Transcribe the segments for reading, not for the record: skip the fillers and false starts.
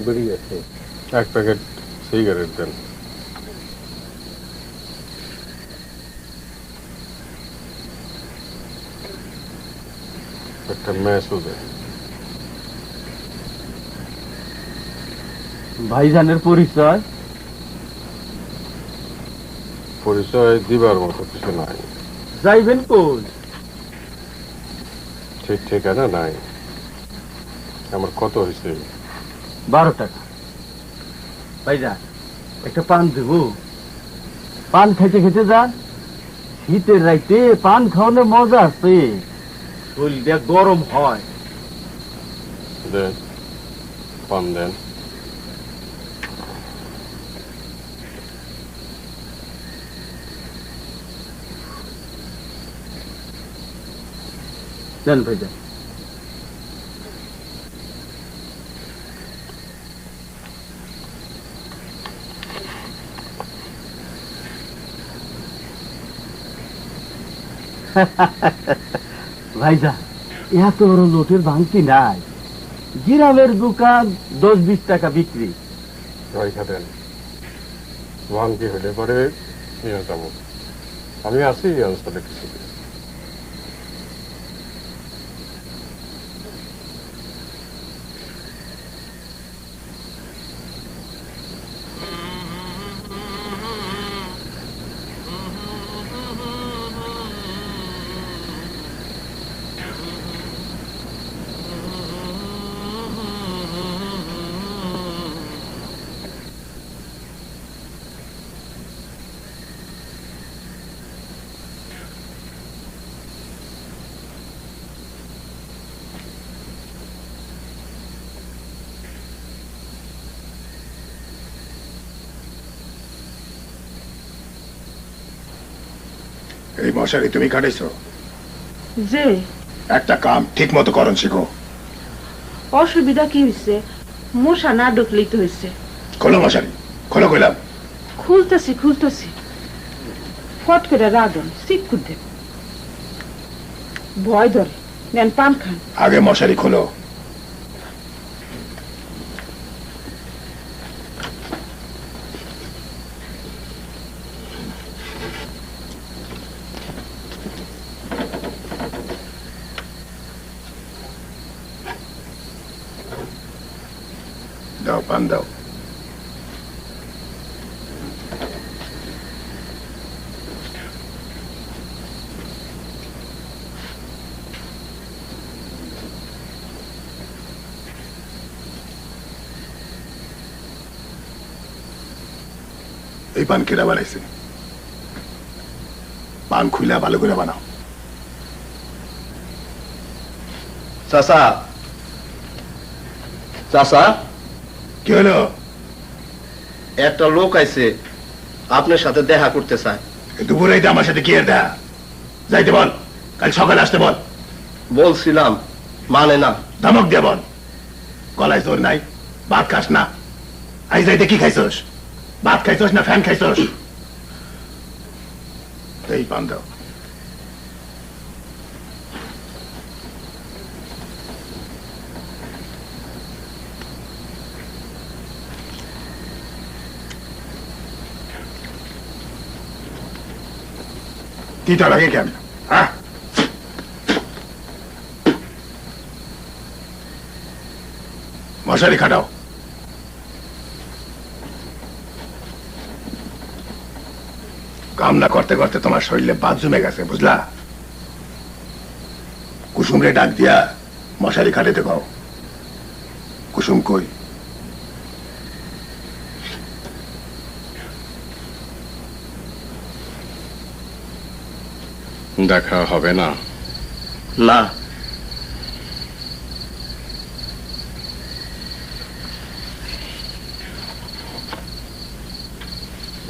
বেরিয়ে গেছে। এক প্যাকেট সিগারেট দেন। একটা ম্যাচও দেন। ভাইজানের পরিচয়? পরিচয় দিবার মতো কিছু নাই। যাইবেন কই? ঠিক ঠিকানা নাই। আমার কত হয়েছে? 12 টাকা। ভাইজান একটা পান দেবো? পান খেতে খেতে যান। শীতের রাইতে পান খাওয়ানোর মজা আছে, শরীরটা গরম হয়। দেন, পান দেন। দেন ভাইজান। ভাইজান এত বড় লোটের ভাঙতি নাই। গ্রামের দোকান 10-20 টাকা বিক্রি। পয়সা দেন। ভাঙতি হলে পরে নিয়ে যাবো। আমি আছি অঞ্চলে কিছু। এই মশারি তুমি কাটাইছো? যে একটা কাম ঠিক মতো করন শিখো। অসুবিধা কি হয়েছে? মশা না ঢুকলেই তো হয়েছে। খোলো মশারি, খোলো কইলাম। খুলতেছি ফট করে রাধন শিক্ষুর দেব। ভয় ধরে নেন পান খান। আগে মশারি খোলো। দাও পান দাও। এই পান কেরা বানাইছে? পান খুইলা ভালো করে বানাও। চাচা, চাচা, কি হলো? একটা লোক আইছে আপনার সাথে দেখা করতে চায়। দুপুরে আমার সাথে কি আর দেখা? যাইতে বল, কাল সকালে আসতে বল। বলছিলাম মানে না। ধমক দিয়ে বল। গলায় জোর নাই, ভাত খাস না। আই যাইতে কি খাইছস? ভাত খাইছস না ফ্যান খাইছস? এই পান দাও। তিতা লাগে কেন? হ্যাঁ, মশারি খাটাও। কাম না করতে করতে তোমার শরীরে বাদ জমে গেছে, বুঝলা? কুসুমরে ডাক দিয়া মশারি খাটাতে কও। কুসুম কই? দেখা হবে না? না,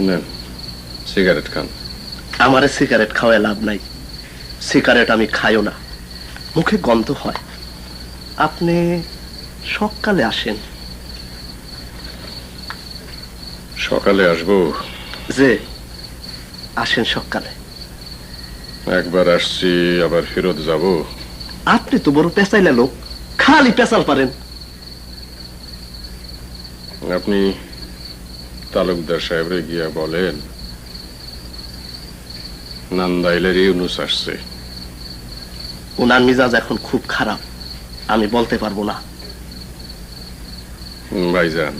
নেন, সিগারেট খান। আমারে সিগারেট খাওয়ায় লাভ নাই। সিগারেট আমি খাইও না, মুখে গন্ধ হয়। আপনি সকালে আসেন। সকালে আসবো? যে আসেন সকালে। একবার আসছি আবার ফেরত যাব? আপনি তো বড় পেঁচাইলে লোক, খালি পেঁচাল পারেন। আপনি তালুকদার সাহেবরে গিয়া বলেন নান্দাইলের ইউনুস আসছে। ওনার মিজাজ এখন খুব খারাপ, আমি বলতে পারবো না। ভাইজান,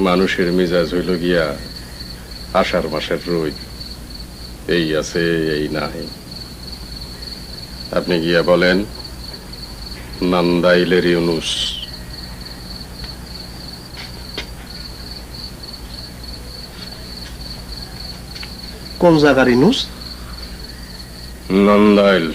মানুষের মিজাজ হইল গিয়া আষাঢ় মাসের রোদ, এই আছে এই নাই। আপনি গিয়া বলেন নান্দাইলের ইউনুস। কোন জায়গার ইনুস? নান্দাইল।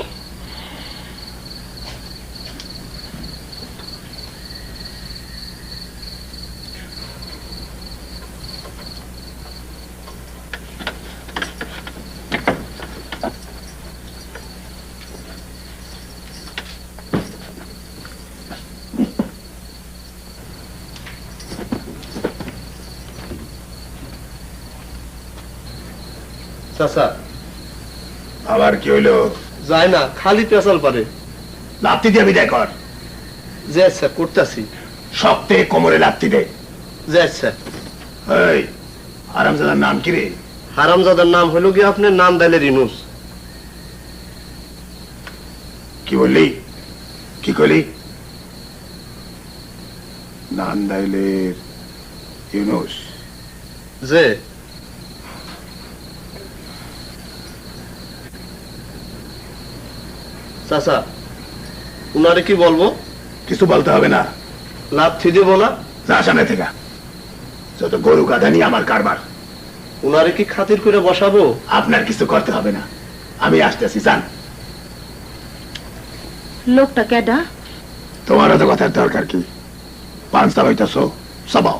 চাচা আবার কি হইলো? যায় না, খালি পেঁচাল পারে। লাত্তি দিয়ে বিদায় কর। যে আচ্ছা করতেছি। শক্তে কোমরে লাত্তি দে। যে আচ্ছা। এই হারামজাদার নাম কি রে? হারামজাদার নাম হলো কি আপনার নান্দাইলের ইনুস। কি বললি? কি করলি? নান্দাইলের ইউনুস। যে চাচা উনারে কি বলবো? কিছু বলতে হবে না। লাথি দেবো না। যা সামনে থেকে। যত গরু গাধা নিয়ে আমার কারবার। উনারে কি খাতির করে বসাবো? আপনার কিছু করতে হবে না, আমি আসতেছি। যান। লোকটা কেডা? তোমার তো কথার দরকার কি? পাঁচটা হইতেছ সবাও।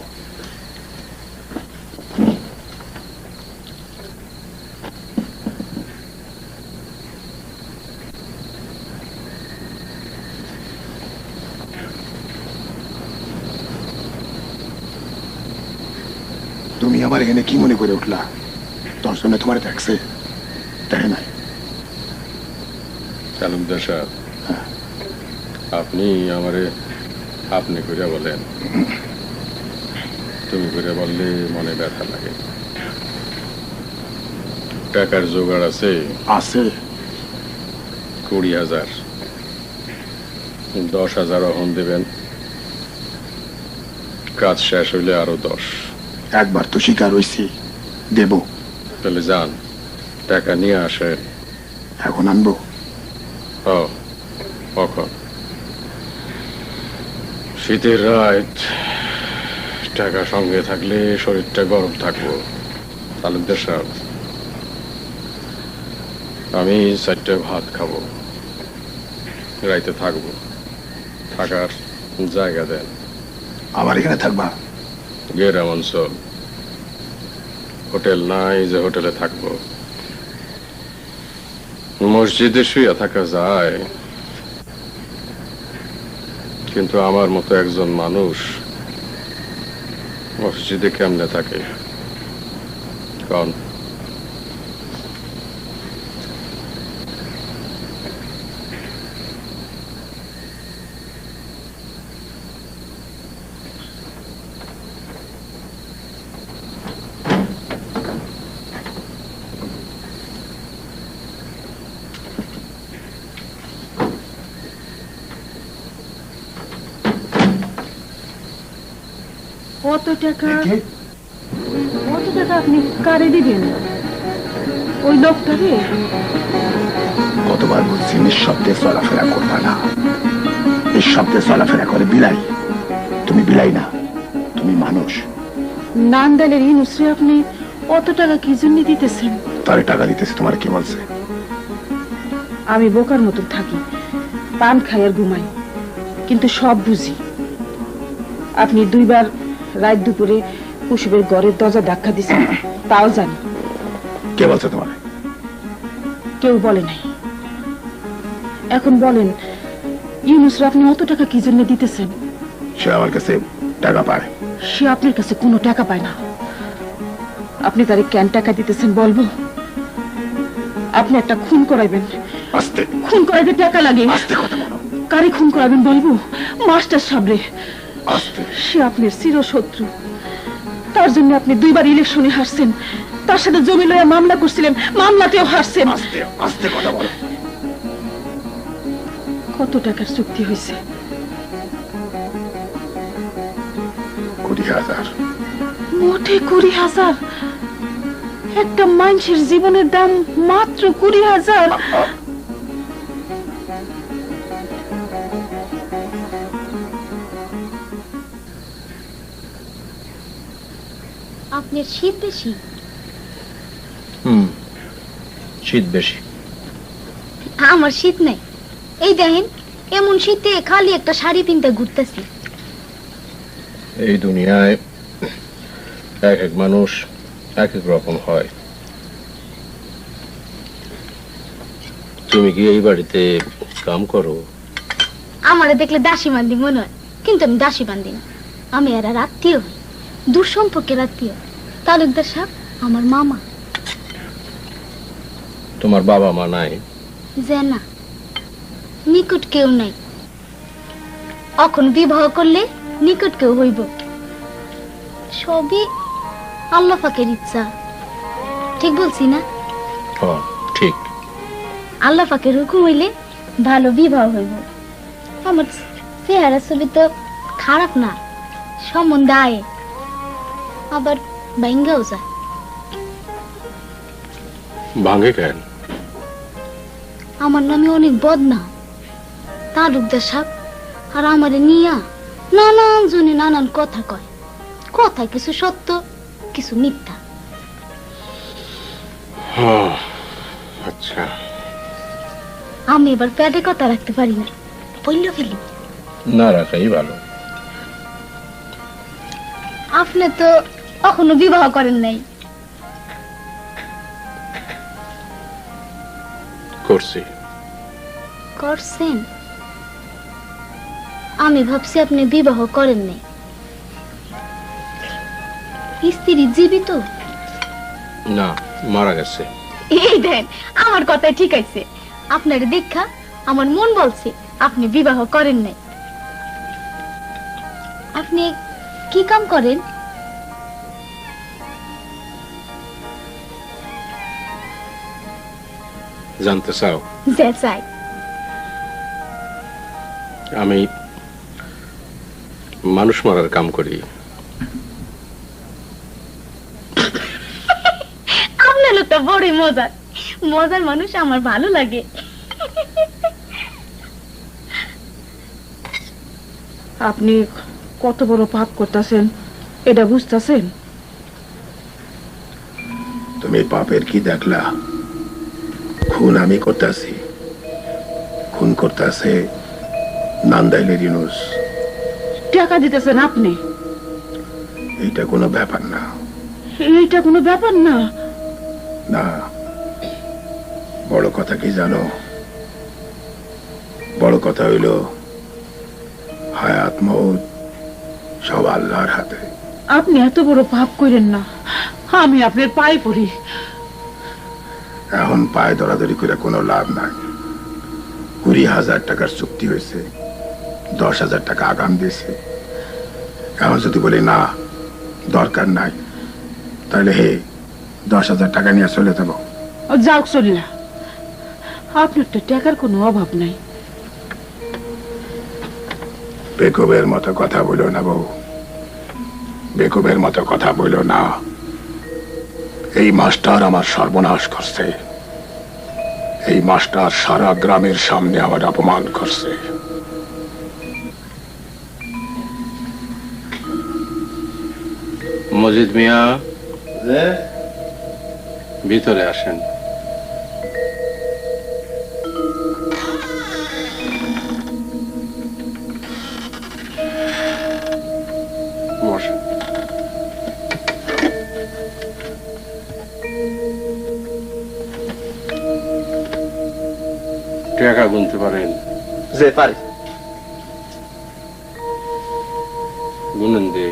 তুমি আমার এখানে কি মনে করে উঠলা? তোর জন্য তোমার দেখছে দেখে নাই? তালুকদার সাহেব, আপনি আমারে আপনি করে বলেন, তুমি করে বললে মনে ব্যথা লাগে। টাকার জোগাড় আছে? আছে। 20,000। 10,000 অহন দেবেন, কাজ শেষ হইলে আরো 10। একবার তো শিকার হয়েছি, দেব। তাহলে যান, টাকা নিয়ে আসেন। এখন আনবো? কখন? শীতের রাত, টাকা সঙ্গে থাকলে শরীরটা গরম থাকবো। তালুকদার সাহেব, আমি 4টা ভাত খাবো, রাইতে থাকবো, থাকার জায়গা দেন। আমার এখানে থাকবা? গ্রাম অঞ্চল, হোটেল নাই যে হোটেলে থাকবো। মসজিদে শুয়ে থাকা যায়, কিন্তু আমার মতো একজন মানুষ মসজিদে কেমনে থাকে কারণ কত টাকা আপনি কারে দিবেন? ওই লোকটারে? কতবার বলছি নিঃশব্দে চলাফেরা করবা না। নিঃশব্দে চলাফেরা করে বিলাই। তুমি বিলাই না, তুমি মানুষ। নান্দাইলের ইনুসরে আপনি অত টাকা কি জন্য দিতেছেন? তারে টাকা দিতেছে, তোমার কি বলছে? আমি বোকার মতন থাকি, পান খাই আর ঘুমাই, কিন্তু সব বুঝি। আপনি 2বার রাত দুপুরে কুসুমের ঘরের দরজা ধাক্কা দিছেন, তাও জানি। কে বলছে তোমার? কেউ বলে নাই। এখন বলেন, ইউনুসরা আপনি অত টাকা কি জন্য দিতেছেন? সে আমার কাছে টাকা পায়। সে আপনার কাছে কোনো টাকা পায় না। আপনি তারে কেন টাকা দিতেছেন বলবো? আপনি একটা খুন করাইবেন। আস্তে খুন করাইতে টাকা লাগে। আস্তে কথা বলো। কারে খুন করাবেন বলবো? মাস্টার সাহেবরে। আস্তে সে আপনার চিরশত্রু। তার জন্য আপনি দুইবার ইলেকশনে হারছেন, তার সাথে জমি লইয়া মামলা করছিলেন, মামলাতেও হারছেন। আস্তে আস্তে কথা বলো। কত টাকার চুক্তি হয়েছে? 20,000। মোটে 20,000? একটা মানুষের জীবনের দাম মাত্র 20,000? আপনার শীত বেশি? শীত বেশি। আমার শীত নাই। এই দেখেন, এমন শীতে খালি একটা শাড়ি পিনতে ঘুরতেছি। এই দুনিয়ায় এক এক মানুষ এক এক রকম হয়। তুমি কি এই বাড়িতে কাম করো? আমারে দেখলে দাসী বান্দি মনে হয়, কিন্তু আমি দাসী বান্দি না। আমি এরা আত্মীয়, দূর সম্পর্কের আত্মীয়। তালুকদার সাহেব আমার মামা। তোমার বাবা মা নাই? যে না, নিকট কেউ নাই। এখন বিবাহ করলে নিকট কেউ হইব। সবই আল্লাহ পাকের ইচ্ছা। ঠিক বলছি না? হ্যাঁ ঠিক। আল্লাহ পাকের হুকুম হইলে ভালো বিবাহ হইব। আমার চেহারা ছবি তো খারাপ না, সম্বন্ধ আয়, আবার ভাঙ্গাও যায়। ভাঙে কেন? আমার নামে অনেক বদনাম। তালুকদার সাহেব আর আমারে নিয়া নানান জনে নানান কথা কয়। কথা কিছু সত্য, কিছু মিথ্যা। আচ্ছা, আমি এবার পেটে কথা রাখতে পারি না, বললে ফেলি। না রাখাই ভালো। আপনি তো এখনো বিবাহ করেন নাই। করছি। করছেন? আমি ভাবছি আপনি বিবাহ করেন নাই। স্ত্রী জীবিত? না, মারা গেছে। এই দেন, আমার কথাই ঠিক আছে। আপনার দেখা আমার মন বলছে আপনি বিবাহ করেন নাই। আপনি কি কাম করেন? জানতে চাও? যে চাই। আমি মানুষ মারার কাম করি। আপনার লোকটা বড়ই মজার। মজার মানুষ আমার ভালো লাগে। আপনি কত বড় পাপ করতেছেন এটা বুঝতেছেন? তুমি পাপের কি দেখলা? খুন আমি করতেছি, খুন করতেছে নান্দাইলের ইউনুস। টাকা দিতেছেন আপনি? এইটা কোনো ব্যাপার না। এইটা কোনো ব্যাপার না? না, বড় কথা কি জানো? বড় কথা হইল হায়াত মউত সব আল্লাহর হাতে। আপনি এত বড় পাপ করেন না, আমি আপনার পায়ে পড়ি। এখন পায়ে দরাদরি করে কোনো লাভ নাই। 20,000 টাকার চুক্তি হয়েছে, 10,000 টাকা আগাম দিয়েছে। এখন যদি বলি না দরকার নাই, তাহলে হে 10,000 টাকা নিয়ে চলে যাব। যাও চলিলা, আপনার তো টাকার কোনো অভাব নাই। বেকুবের মতো কথা বলো না বউ, বেকুবের মতো কথা বলো না। এই মাস্টার আমার সর্বনাশ করছে। এই মাস্টার সারা গ্রামের সামনে আমার অপমান করছে। মজিদ মিয়া, ভিতরে আসেন। বসেন। টাকা গুনতে পারেন? যে পারি। গুনেন দে।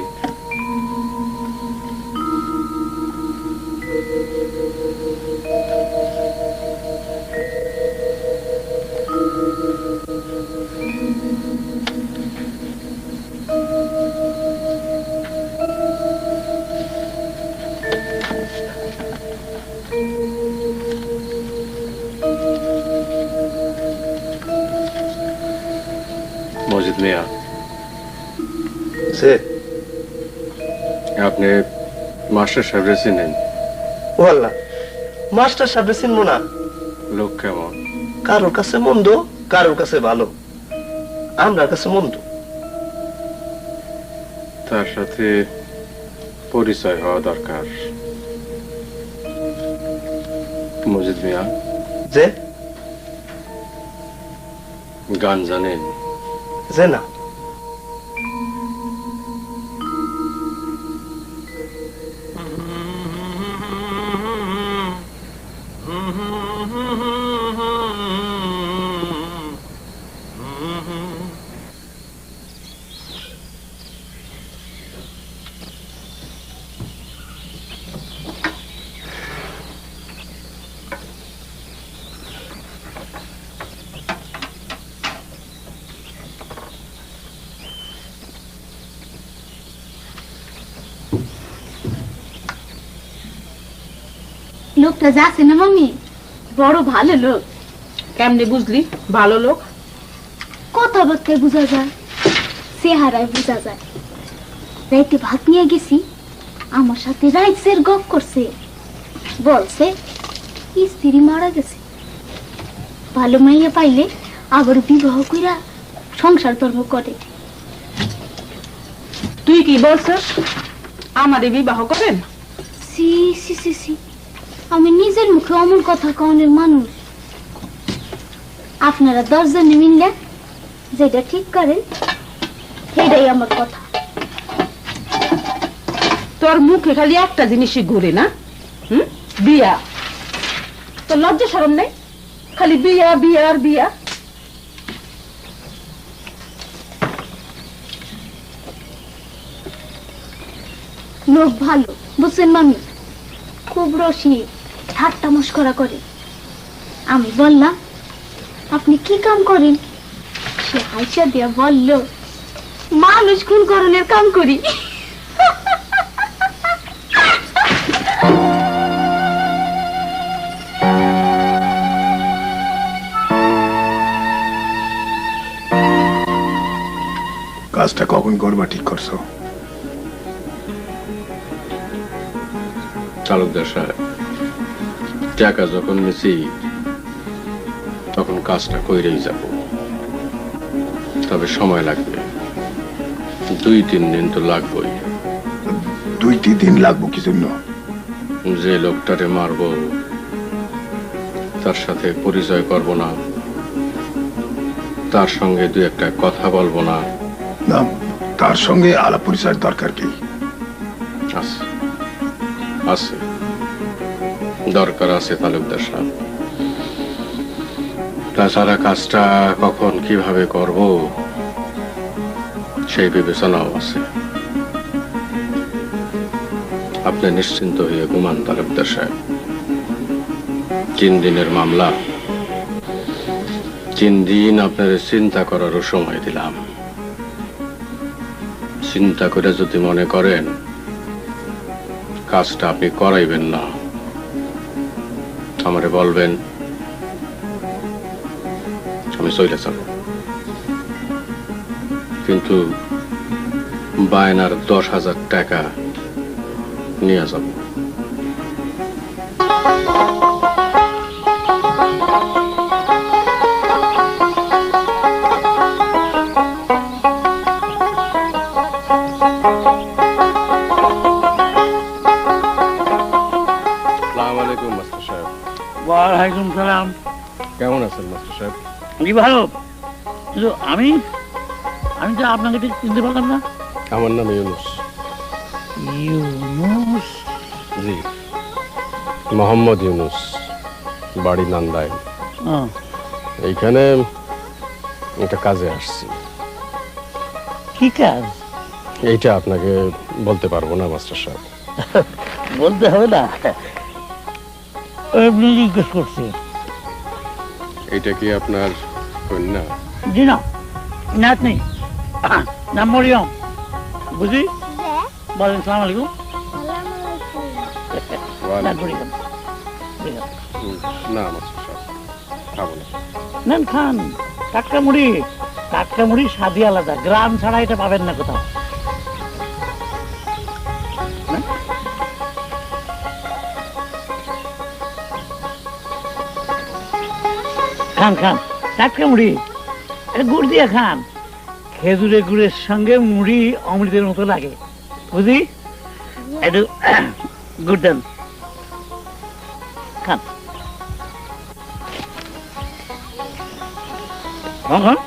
আপনি মাস্টার সাহেব চিনেন? ও আল্লাহ, মাস্টার সাহেব চিনবো না? লোক কেমন? কারোর কাছে মন্দ, কারোর কাছে ভালো, আমরা কাছে মন্দ। তার সাথে পরিচয় হওয়া দরকার। মজিদ মিয়া, যে গান জানেন? যে না। লোকটা যাচ্ছে না মামি, বড় ভালো লোক। কেমনে বুঝলি ভালো লোক? কথাবার্তায় বোঝা যায়, চেহারায় বোঝা যায়। রাইতে ভাত নিয়ে গেছি, আমার সাথে রাইতের গপ করছে, বলছে স্ত্রী মারা গেছে, ভালো মাইয়া পাইলে আবার বিবাহ কইরা সংসার ধর্ম করে। তুই কি বলছিস আমারে বিবাহ করেন? সি সি সি সি, আমি নিজের মুখে অমন কথা কনের মানুষ? আপনারা 10 জনে মিললে যেটা ঠিক করেন সেটাই আমার কথা। তোর মুখে খালি একটা জিনিসই ঘুরে না, বিয়া। তোর লজ্জা শরম নেই? খালি বিয়া বিয়া আর বিয়া। লোক ভালো, বুঝছেন মামি, খুব রসিক, ঠাট্টা মস্করা করে। আমি বললাম আপনি কি কাম করেন? সে হাইসা দিয়া বলল মানুষ খুন করণের কাম করি। কাজটা কখন করবা ঠিক করছো? তালুকদার সাহেব, টাকা যখন নিছি তখন কাজটা কইরেই যাব, তবে সময় লাগবে, 2-3 দিন তো লাগবেই। 2-3 দিন লাগবো কি জন্য? যে লোকটারে মারবো তার সাথে পরিচয় করব না, তার সঙ্গে 2-একটা কথা বলবো না। না, তার সঙ্গে আলাপ পরিচয়ের দরকার কি? আছে আছে, দরকার আছে তালুকদার সাহেব। তাছাড়া কাজটা কখন কিভাবে করব সেই বিবেচনাও আছে। আপনি নিশ্চিন্ত হয়ে ঘুমান তালুকদার সাহেব। 3 দিনের মামলা, 3 দিন আপনার চিন্তা করারও সময় দিলাম। চিন্তা করে যদি মনে করেন কাজটা আপনি করাইবেন না, আমারে বলবেন, আমি চলে যাব। কিন্তু বায়নার 10,000 টাকা নিয়ে যাব। ওয়ালাইকুম সালাম। কেমন আছেন মাস্টার সাহেব? জি ভালো, কিন্তু আমি তো আপনাকে ঠিক চিনতে পারলাম না। আমার নাম ইউনুস। ইউনুস? জি, মোহাম্মদ ইউনুস, বাড়ি নান্দায়। এইখানে একটা কাজে আসছি। কি কাজ? এইটা আপনাকে বলতে পারবো না মাস্টার সাহেব। বলতে হবে না, এমনি জিজ্ঞেস করছি। এইটা কি আপনার কন্যা? জি না, নাতনি, নাম মরিয়ম। বুঝি? বলেন সালাম আলাইকুম। না মাস্টার সাহেব, খাবো না। নেন খান, টাটকা মুড়ি। টাটকা মুড়ি স্বাদই আলাদা, গ্রাম ছাড়া এটা পাবেন না কোথাও। খান খান টাটকা মুড়ি, এটা গুড় দিয়ে খান। খেজুরের গুড়ের সঙ্গে মুড়ি অমৃতের মতো লাগে, বুঝি? একটু গুড় দেন, খান। খান।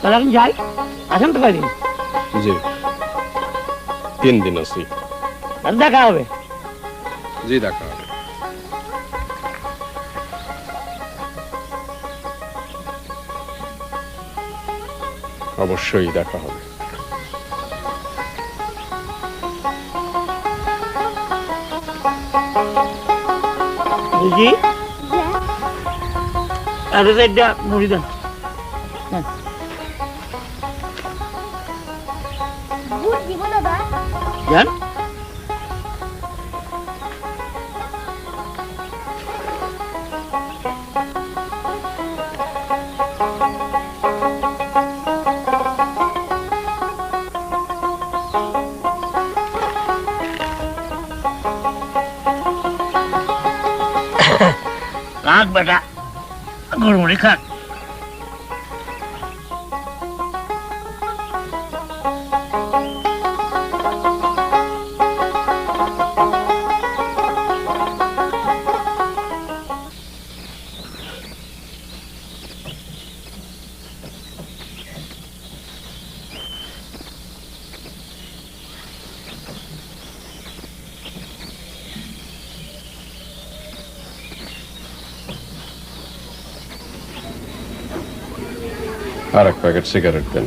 তাহলে এখন যাই, আসেন তো কয়দিন? জি 3 দিন আছি। দেখা হবে। জি দেখা হবে। অবশ্যই দেখা হবে। বুঝি আরো একটা মুড়ি দেন। যান। খাক বেটা, গুড়মুড়ি খাক। আর 1 প্যাকেট সিগারেট দেন।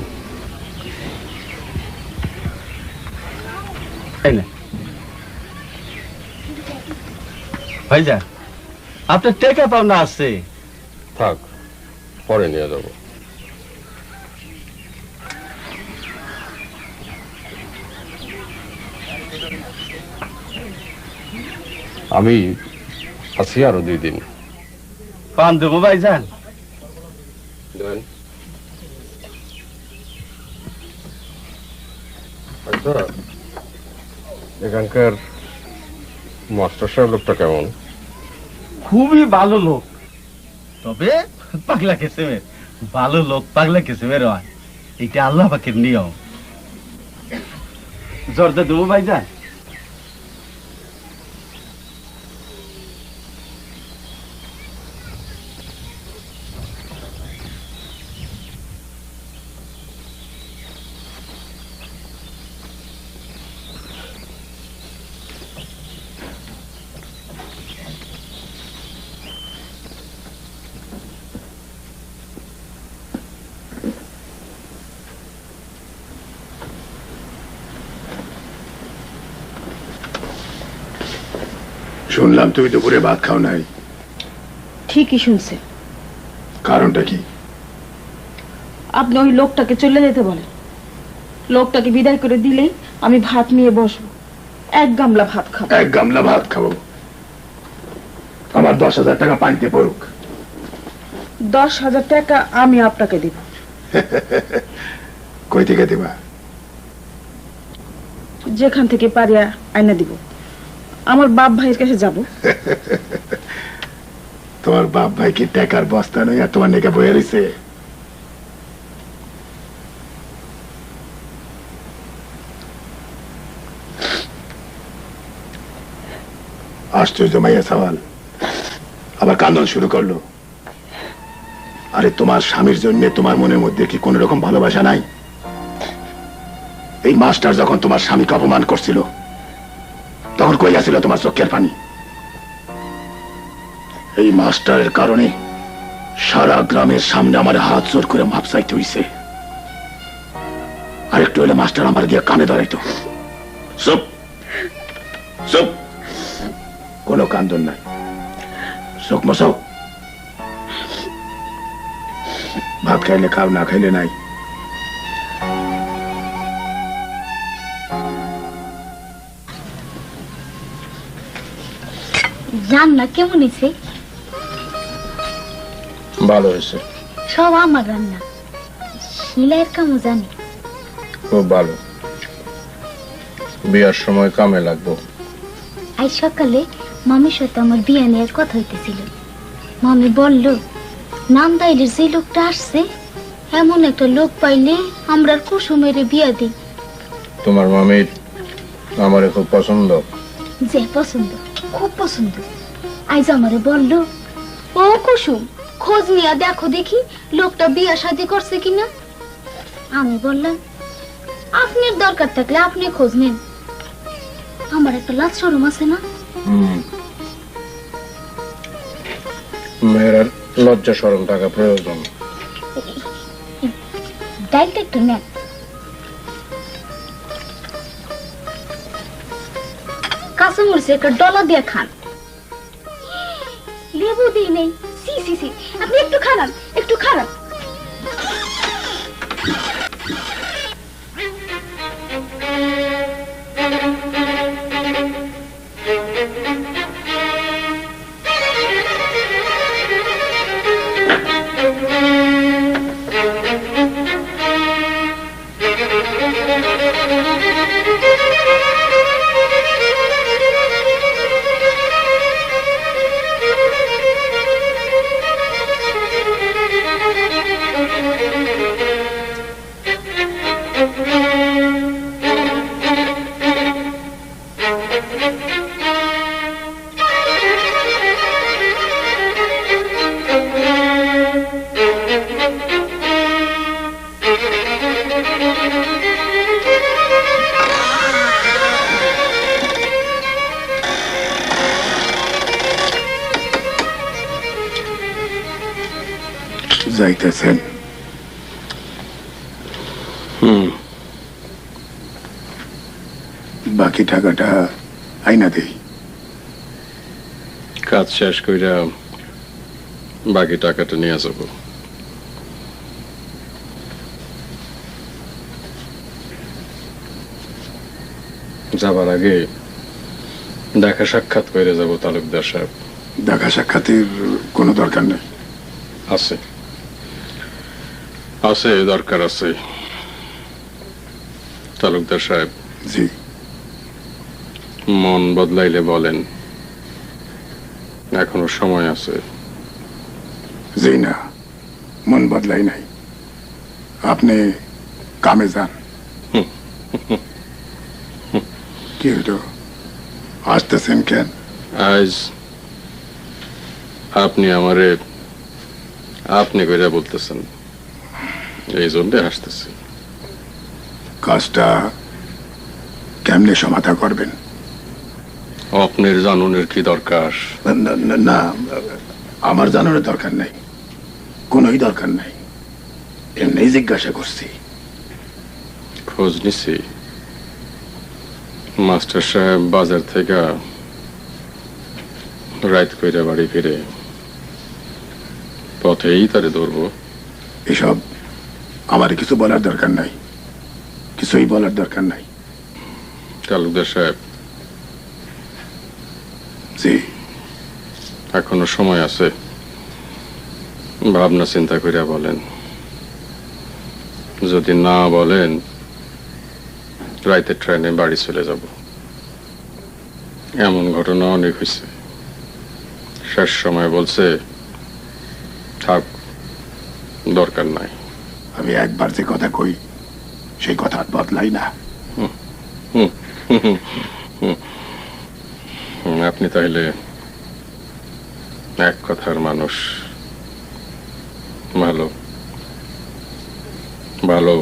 ভাইজান, আপনার টাকা পাওনা আছে। থাক, পরে নিয়ে যাব। আমি আছি আরো 2 দিন। পান দেবো ভাইজান? দেন। আচ্ছা, এখানকার মাস্টার সাহেব লোকটা কেমন? খুবই ভালো লোক, তবে পাগলা কিসিমের। ভালো লোক পাগলা কিসিমের হয়, এটা আল্লাহ পাকের নিয়ম। জর্দা দেবো ভাইজান? শুনলাম তুমি দুপুরে ভাত খাও নাই। ঠিকই শুনছে। কারণটা কি? আপনি ওই লোকটাকে চলে যেতে বলেন। লোকটাকে বিদায় করে দিলেই আমি ভাত নিয়ে বসবো, 1 গামলা ভাত খাবো। 1 গামলা ভাত খাবো? আমার 10,000 টাকা পানিতে পড়ুক। 10,000 টাকা আমি আপনাকে দিব। কই থেকে দিবা? যেখান থেকে পারিয়া আইনা দিব। আমার বাপ ভাইয়ের কাছে যাব। তোমার বাপ ভাই কি টাকার বস্তা নয় আর তোমার নেকে বয়ে রয়েছে? আশ্চর্য মাইয়া সওয়াল, আবার কান্দন শুরু করলো। আরে তোমার স্বামীর জন্য তোমার মনের মধ্যে কি কোন রকম ভালোবাসা নাই? এই মাস্টার যখন তোমার স্বামীকে অপমান করছিল তখন কই আসছিল তোমার চোখের পানি? এই মাস্টারের কারণে সারা গ্রামের সামনে আমার হাত জোর করে মাপ চাইতে হইছে। আরেকটু হলে মাস্টার আমার গিয়ে কানে ধরাইতো। চুপ চুপ, কোনো কান্দন নাই। চোখ মশাও, ভাত খাইলে খাও, না খাইলে নাই। রান্না কেমন হয়েছে? ভালো হয়েছে। সব আমার রান্না, শিলাইয়ের কামও জানি। খুব ভালো। বিয়ার সময় কামে লাগবো। আজ সকালে মামির সাথে আমার বিয়ে নিয়ে কথা হইতেছিল। মামি বলল নামদাইলের যে লোকটা আসছে এমন একটা লোক পাইলে আমরা কুসুমের বিয়া দিই। তোমার মামির আমারে খুব পছন্দ। যে পছন্দ, খুব পছন্দ। আজ আমারে বলল, ও কুসুম খোঁজ নিয়ে দেখো দেখি লোকটা বিয়া শাদী করছে কিনা। আমি বললাম আপনার দরকার থাকলে আপনি খোঁজ নিন, আমার একটা লাজ শরম আছে না। মেয়ের লজ্জা শরম থাকা প্রয়োজন। ডাইলটা একটু নেন। কাঁচামরিচে একটা ডলা দিয়ে খান। লেবু দিই নেই। সি সি সি, আপনি একটু খারাপ, একটু খারাপ। যাইতেছেন? বাকি টাকাটা আইনা দেই। কাজ শেষ কইরা বাকি টাকাটা নিয়ে যাব। যাবার আগে দেখা সাক্ষাৎ করে যাব তালুকদার সাহেব। দেখা সাক্ষাতের কোনো দরকার নেই। আছে আছে, দরকার আছে। তালুকদার সাহেব, জি। মন বদলাইলে বলেন, এখনো সময় আছে। জি না, মন বদলাই নাই। আপনি কামে যান। কি হলো, আসতেছেন কেন? আজ আপনি আমারে আপনি কইরা বলতেছেন, এই জন্য আসতেছি। কাজটা কেমনে সমাধা করবেন? আপনার জানুনের কি দরকার? না, আমার জানানোর দরকার নাই, কোনোই দরকার নাই। এমনি জিজ্ঞাসা করছি। খোঁজ নিছি, মাস্টার সাহেব বাজার থেকে রাত কইরা বাড়ি ফিরে পথেই তারে ধরবো। এসব আমার কিছু বলার দরকার নাই, কিছুই বলার দরকার নাই। তালুকদার সাহেব, জি। এখনো সময় আছে, ভাবনা চিন্তা করিয়া বলেন। যদি না বলেন, রাইতের ট্রেনে বাড়ি চলে যাব। এমন ঘটনা অনেক হয়েছে। শেষ সময় বলছে থাক, দরকার নাই। আমি একবার যে কথা কই সেই কথা বদলাই না। আপনি তাহলে এক কথার মানুষ। ভালো ভালো।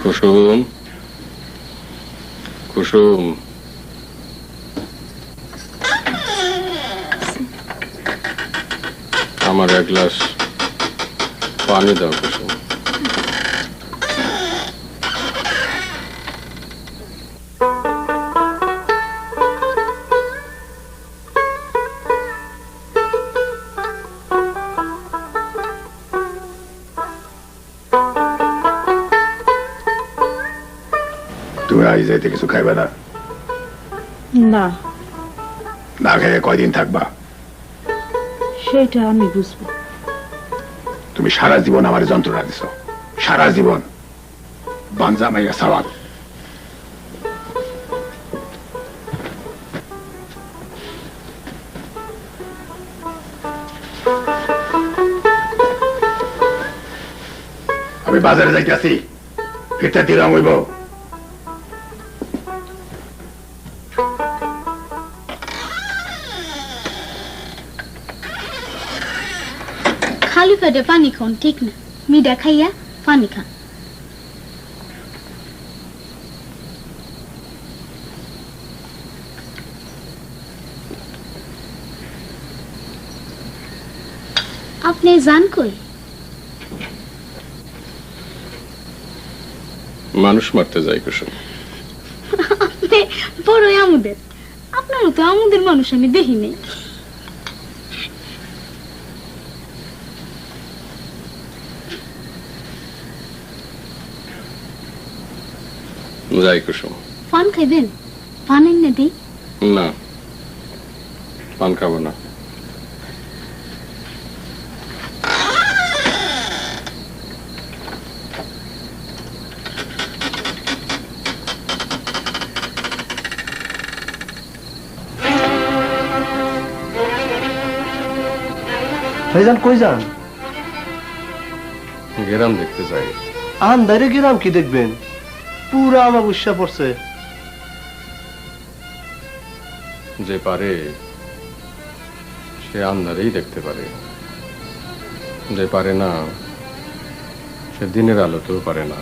কুসুম, কুসুম, আমার এক গ্লাস পানি দাও কুসুম। তুমি আজ যাইতে কিছু খাইবে না? না, না খেয়ে কয়দিন থাকবা? সেটা আমি বুঝবো। তুমি সারা জীবন আমার যন্ত্রণা দিছ, সারা জীবন। বাঞ্জা মাইয়া সওয়াল। আমি বাজারে যাইতেছি, ফিরতে দিলাম হইব। খালি পেটে পানি খান ঠিক না, মিডা খাইয়া পানি খান। আপনি যান কই? মানুষ মারতে যাই কুসুম। আপনি বড়ই আমুদের, আপনারও তো আমুদের মানুষ আমি দেখিনি। যাই কুসুম। পান খাইবেন? পান এনে দিই? না, পান খাবো না। ভাইজান কই যান? গ্রাম দেখতে যাই। আন্দারে গেলাম, কি দেখবেন? পুরা আমার উৎসা পড়ছে। যে পারে সে আন্ধারেই দেখতে পারে, যে পারে না সে দিনের আলোতেও পারে না।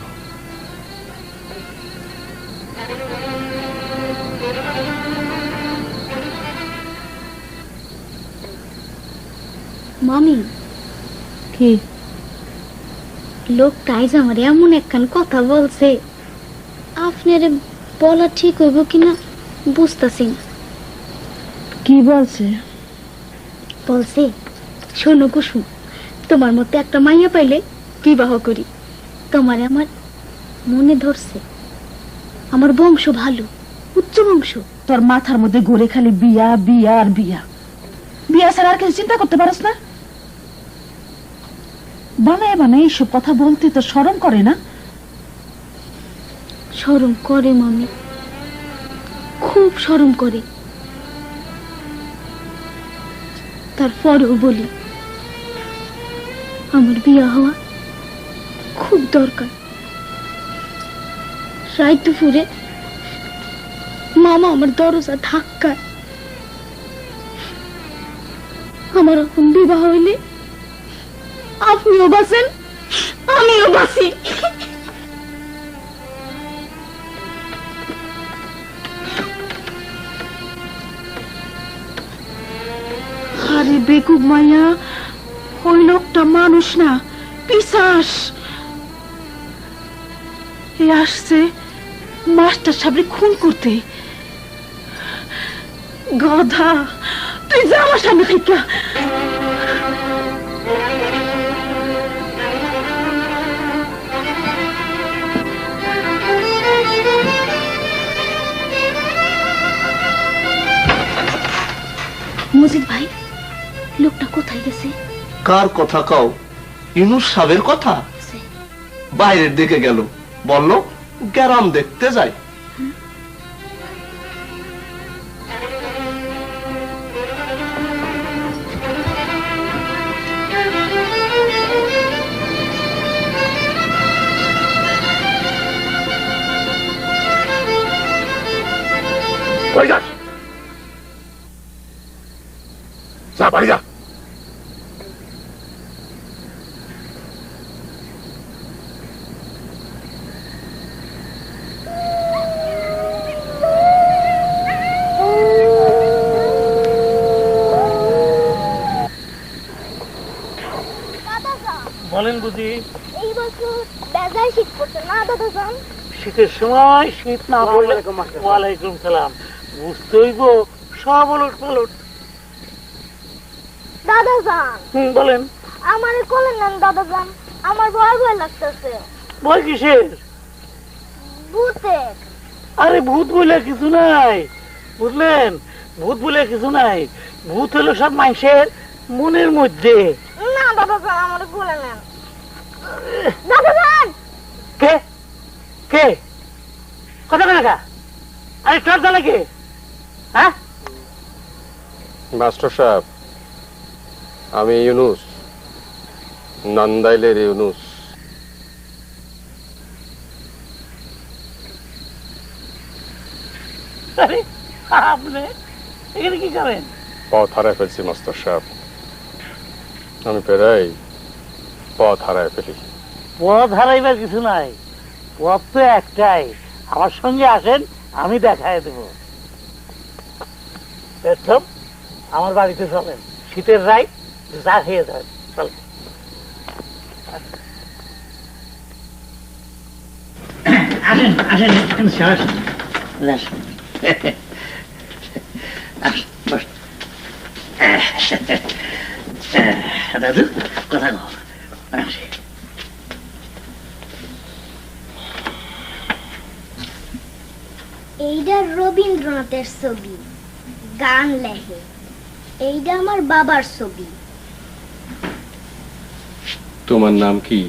মামি কি লোকটা আইজ আমার এমন একখান কথা বলছে, আপনার বলা ঠিক হইব কিনা বুঝতেছি না। কি বলছে? বলছে, শোনো কুসুম, তোমার মতো একটা মাইয়া পাইলে বিবাহ করি। তোমার আমার মনে ধরছে, আমার বংশ ভালো, উচ্চ বংশ। তোর মাথার মধ্যে ঘুরে খালি বিয়া বিয়া আর বিয়া, বিয়া ছাড়া আর কিছু চিন্তা করতে পারস না? বানায় বানায় এইসব কথা বলতে তো শরম করে না? শরম করে মামি, খুব শরম করে। তারপরেও বলি, আমার বিয়া হওয়া খুব দরকার। রাত দুপুরে মামা আমার দরজা ধাক্কায়। আমার এখন বিবাহ হইলে আপনিও বাঁচেন, আমিও বাঁচি। আরে বেকুব মাইয়া, ওই লোকটা মানুষ না, পিশাচ। এ আসছে মাস্টার সাহেবরে খুন করতে। গাধা, তুই যা আমার সামনে থেকে। মজিদ ভাই, লোকটা কোথায় গেছে? কার কথা কও? ইনুস সাহেবের কথা। বাইরের দিকে গেল, বললো গ্রাম দেখতে যায়। কই যাস? যা বাড়ি যা। বলেন বুঝি, এই বছর বেজায় শীত পড়ছে না দাদা যান? শীতের সময় শীত না পড়লে। ওয়ালাইকুম সালাম। বুঝতে হইব সব ওলট পালট। দাদা যান বলেন। আমারে কোলে নেন দাদা যান, আমার ভয় ভয় লাগতেছে। ভয় কিসের? ভূতের। আরে ভূত বলে কিছু নাই, বুঝলেন? ভূত বলে কিছু নাই। ভূত হলো সব মানুষের মনের মধ্যে। না দাদা যান আমার কোলে নেন দাদা যান। কে কে কথা বলে না? আরে তোর জানা কে? হ্যাঁ মাস্টার সাহেব, আমি ইউনুস, নান্দাইলের ইউনুস। আরে আপনি এখানে কি করেন? পথ হারায় ফেলছি মাস্টার সাহেব, আমি প্রায় পথ হারায় ফেলি। পথ হারাইবার কিছু নাই, পথ তো একটাই। আমার সঙ্গে আসেন, আমি দেখায় দেব। প্রথম আমার বাড়িতে চলেন, শীতের রাই যা খেয়ে যান। চলেন। আসেন আসেন স্যার, দাদু কথা কও। এইটা রবীন্দ্রনাথের ছবি, গান লেখে। এইটা আমার বাবার ছবি। তোমার নাম কি?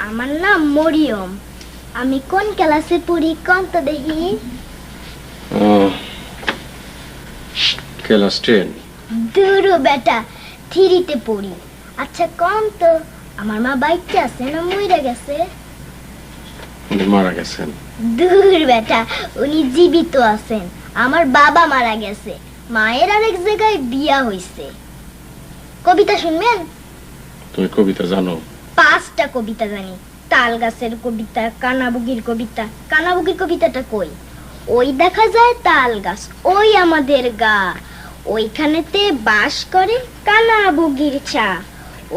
আমার নাম মরিয়ম। আমি কোন ক্লাসে পড়ি কোন তো দেখি? ক্লাস 10। দূর বেটা, 3-তে পড়ি। আচ্ছা কোন তো আমার মা বাইকে আছে না মইরা গেছে? মারা গেছেন। দূর বেটা, উনি জীবিত আছেন। আমার বাবা মারা গেছে, মায়ের আরেক জায়গায় বিয়া হইছে। কবিতা শুনবেন? তুমি কবিতা জানো? 5টা কবিতা জানি। তাল গাছের কবিতা, কানাবুগির কবিতা। কানাবুগির কবিতাটা কই? ওই দেখা যায় তাল গাছ, ওই আমাদের গা, ওইখানেতে বাস করে কানাবুগির ছা।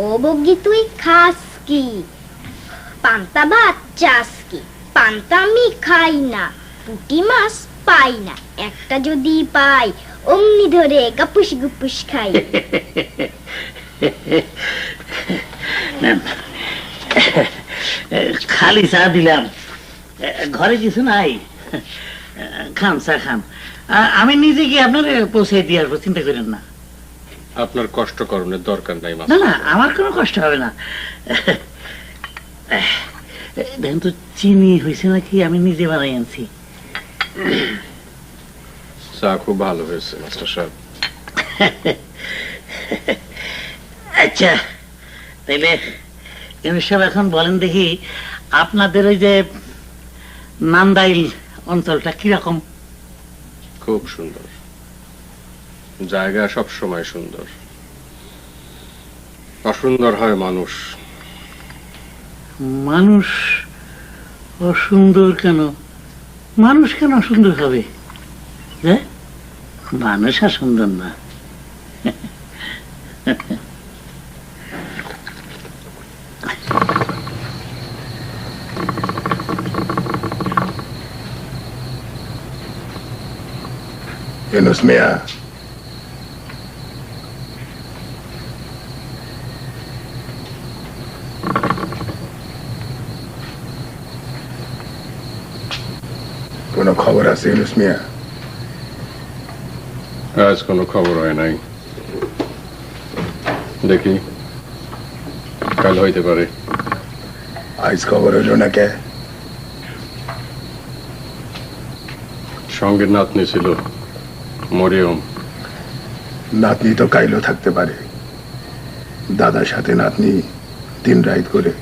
ও বগি তুই খাস কি? পান্তা ভাত চাস কি? পান্তা আমি খাই না, পুঁটি মাছ পাই না, একটা যদি পাই অমনি ধরে গাপুস গুপুস খাই। খালি চা দিলাম, ঘরে কিছু নাই। খান চা খান, আমি নিজে গিয়ে আপনার পৌঁছে দিয়ে আসবো, চিন্তা করেন না। আপনার কষ্ট করণের দরকার নাই না না, আমার কোনো কষ্ট হবে না। দেখেন তো চিনি হয়েছে নাকি, আমি নিজে বানাই আনছি। চা খুব ভালো হয়েছে মাস্টার সাহেব। আচ্ছা তাইলে সব এখন বলেন দেখি, আপনাদের ওই যে নান্দাইল অঞ্চলটা কিরকম? খুব সুন্দর জায়গা, সব সময় সুন্দর। অসুন্দর হয় মানুষ। মানুষ অসুন্দর কেন? মানুষ কেন অসুন্দর হবে? মানুষ আর সুন্দর না। ইউনুস মিয়া, কোনো খবর আছে ইউনুস মিয়া? আজ কোনো খবর হয় নাই, দেখি কাল হইতে পারে। আজ খবর হইল না কে? সঙ্গে নাতনি ছিল মরিয়ম। নাতনি তো কাইলো থাকতে পারে, দাদার সাথে নাতনি 3 রাত করে।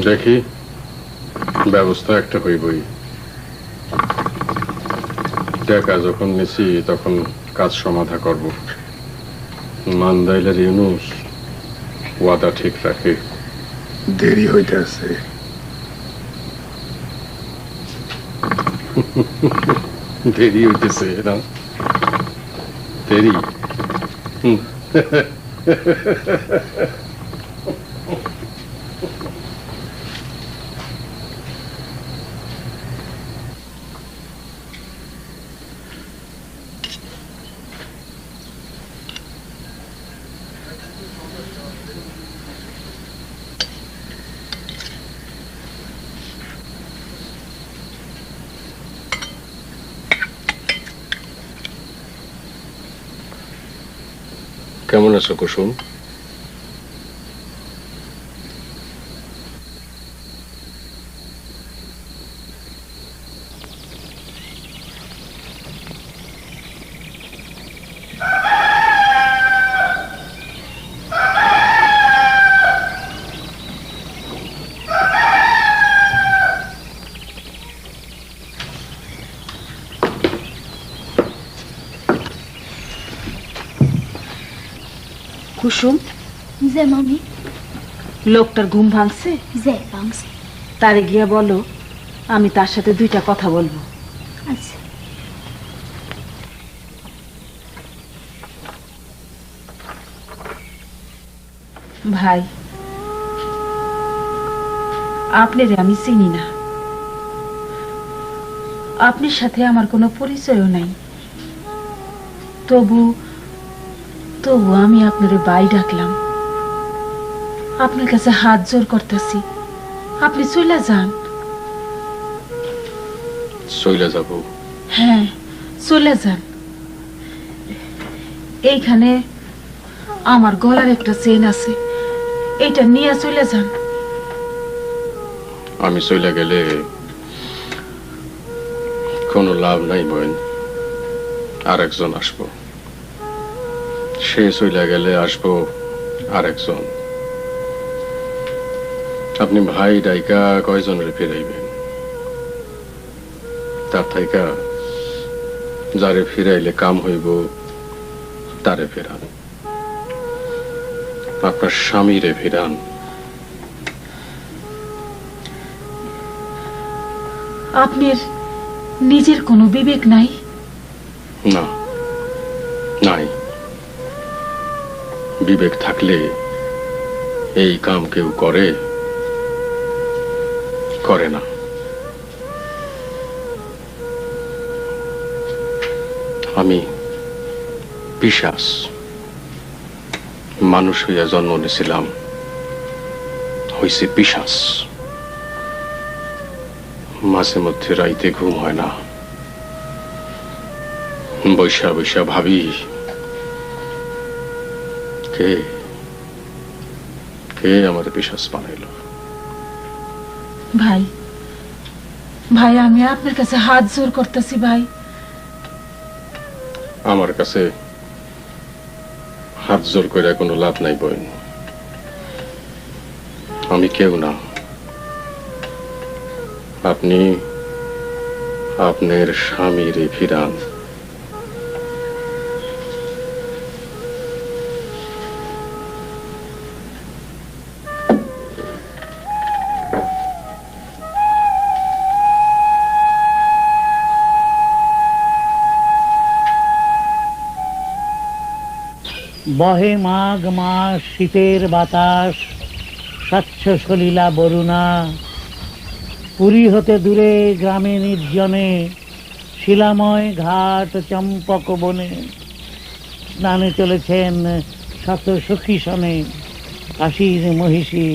দেখি ব্যবস্থা একটা হইবই। টাকা যখন নিছি তখন কাজ সমাধা করব। নান্দাইলের ইউনুস ওয়াদা ঠিক রাখে। দেরি হইতে আছে। দেরি হইতেছে না? দেরি? কেমন আছো কুসুম? কুসুম, যে মামি, লোকটার ঘুম ভাঙছে? যে ভাঙছে। তারে গিয়া বলো আমি তার সাথে দুইটা কথা বলবো। আচ্ছা। ভাই, আপনারে আমি চিনি না, আপনার সাথে আমার কোনো পরিচয়ও নাই, তবু তবু আমি আপনারে ভাই ডাকলাম। আপনার কাছে হাত জোর করতেছি, আপনি চলে যান। চলে যাব? হ্যাঁ, চলে যান। এইখানে আমার গলার একটা চেন আছে, এইটা নিয়ে চলে যান। আমি চলে গেলে কোনো লাভ নাই বোন, আর একজন আসবো। সে চলে গেলে আসবো আর একজন। আপনি ভাই ডাইকা কয়জনের ফিরাইবেন? তার থাইকা যারে ফিরাইলে কাম হইব তারে ফেরান, আপনার স্বামীরে ফিরান। আপনার নিজের কোনো বিবেক নাই? না, নাই। বিবেক থাকলে এই কাম কেউ করে? করে না। আমি পিশাচ, মানুষ হইয়া জন্ম নিয়েছিলাম, হইছে পিশাচ। মাঝে মধ্যে রাইতে ঘুম হয় না, বৈশা বৈশা ভাবি কে কে আমার পিশাচ বানাইল। ভাই, ভাই আমি আপনার কাছে হাত জোর করতেছি ভাই। আমার কাছে হাত জোর করে কোনো লাভ নাই বোন, আমি কেউ না। আপনি আপনার স্বামীরে ফিরান। বহে মাঘ মাস, শীতের বাতাস, স্বচ্ছ সলিলা বরুণা। পুরী হতে দূরে গ্রামে নির্জনে, শিলাময় ঘাট চম্পক বনে, স্নানে চলেছেন শত সখী সনে, কাশীর মহিষী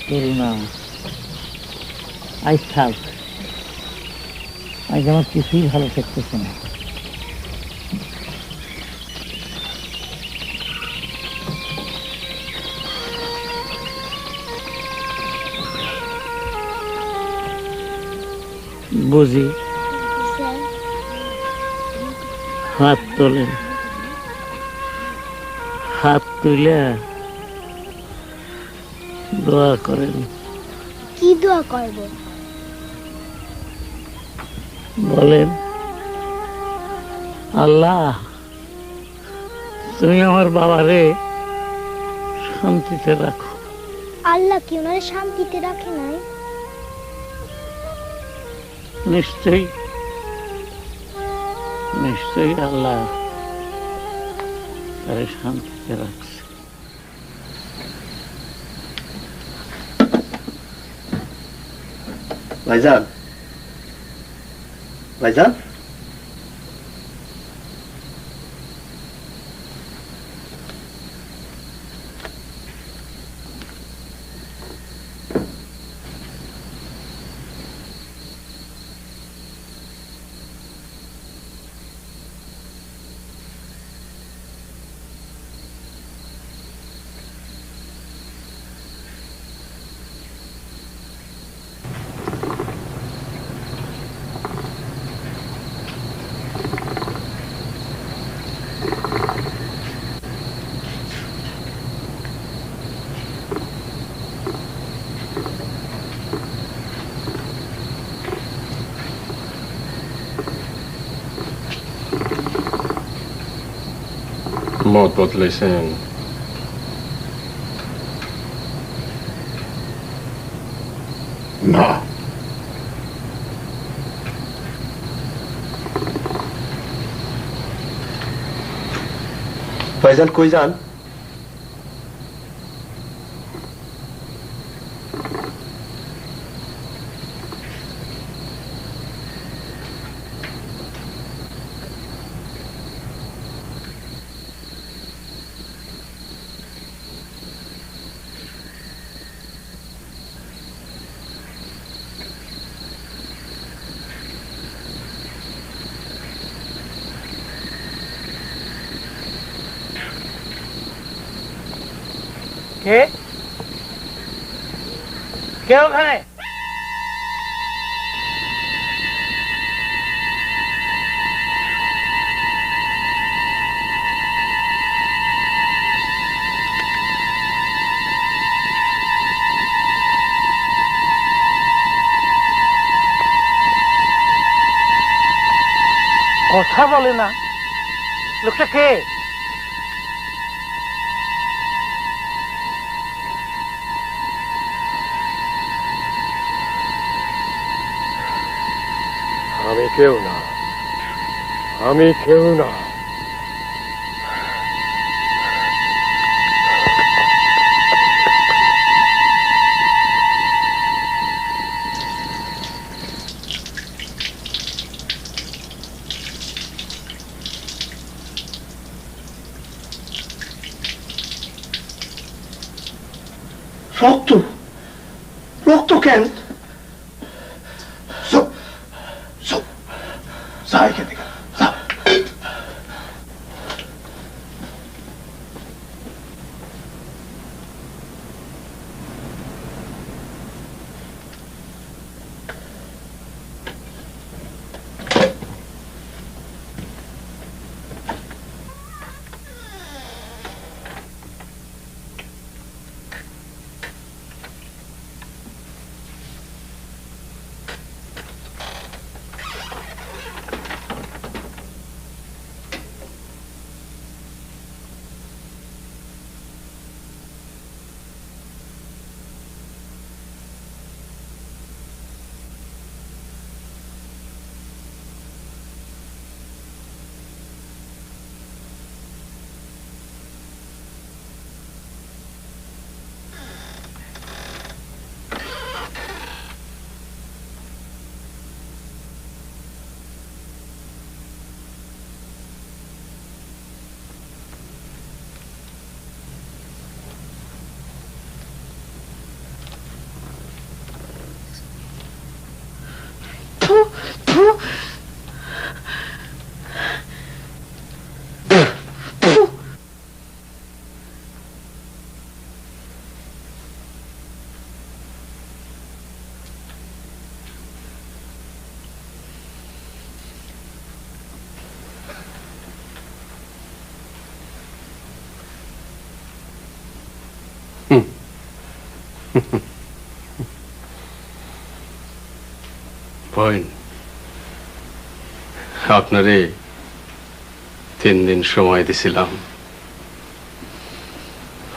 করুণা। আজ থাক, আজ আমার কিছুই ভালো থাকতেছে না। বুঝি হাত তোলেন, হাত তুলে দোয়া করেন। কি দোয়া করব? বলেন, আল্লাহ তুমি আমার বাবারে শান্তিতে রাখো। আল্লাহ কি ওনারে শান্তিতে রাখে নাই? নিশ্চয়ই নিশ্চয়ই আল্লাহ তারে শান্তিতে রাখছে। ভাইজান, ভাইজান, মত বদলাইছেন? না, ভাইজান কই যান? কে কে ওখানে? কথা বলে না, লোকটা কে? আমি কেউ না, আমি কেউ না। রক্ত? রক্ত কেন? চুপ চুপ, যা এখান থেকে, যা। পয়েন্ট, আপনারে 3 দিন সময় দিছিলাম।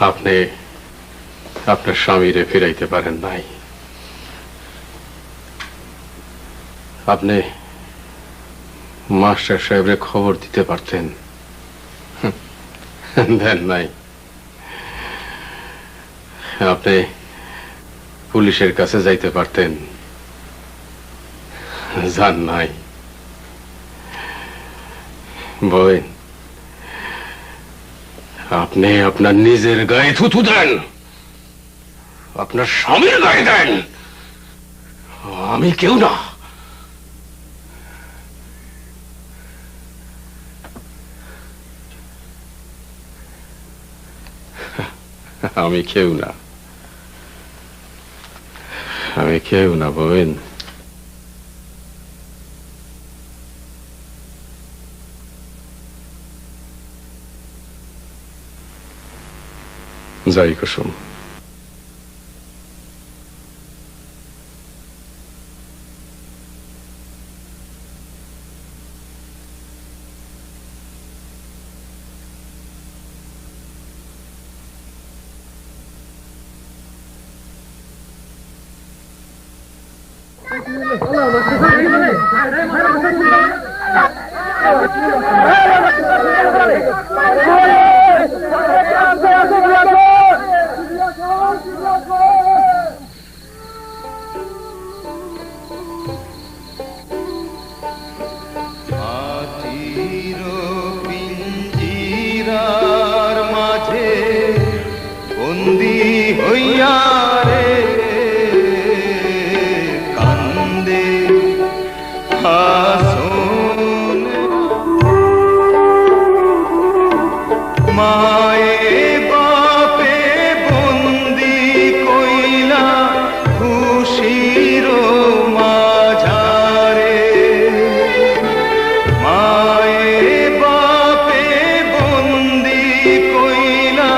আপনি আপনার স্বামীরে ফিরাইতে পারেন নাই। আপনি মাস্টার সাহেবরে খবর দিতে পারতেন, দেন নাই। আপনি পুলিশের কাছে যাইতে পারতেন, যান নাই। বলেন, আপনি আপনার নিজের গায়ে থুতু দেন, আপনার স্বামীর গায়ে দেন। আমি কেউ না। আমি কেউ না, আমি কেউ না বলেন। যাই কুসুম, মাটির পিঞ্জিরার মাঝে বন্দি হইয়া রে কান্দে হাসন মায়ে বাপে বন্দি কইলা খুশির মাঝারে মায়ে বাপে বন্দি কইলা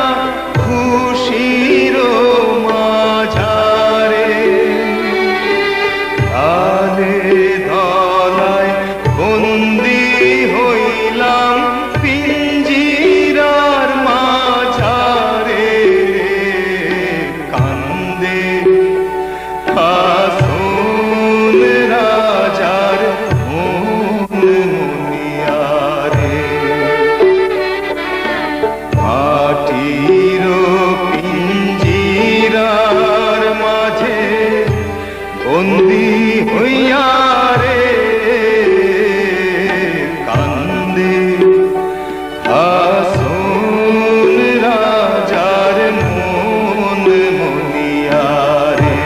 খুশির মাঝারে আলে ধলায় বন্দি হইলাম পিঞ্জিরার মাঝারে কান্দে হাসন রাজার মন মুনিয়ারে মাটির পিঞ্জিরার মাঝে বন্দি হইয়া রে কান্দে হাসন রাজার মন মুনিয়ারে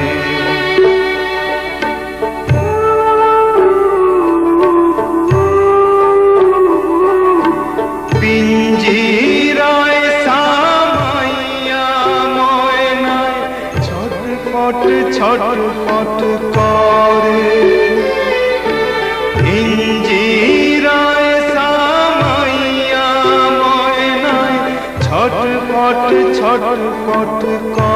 পিঞ্জিরায় সামাইয়া ময়নায় ছটফট ছটফট করে পিঞ্জিরায় সামাইয়া ময়নায় ছটফট ছটফট করে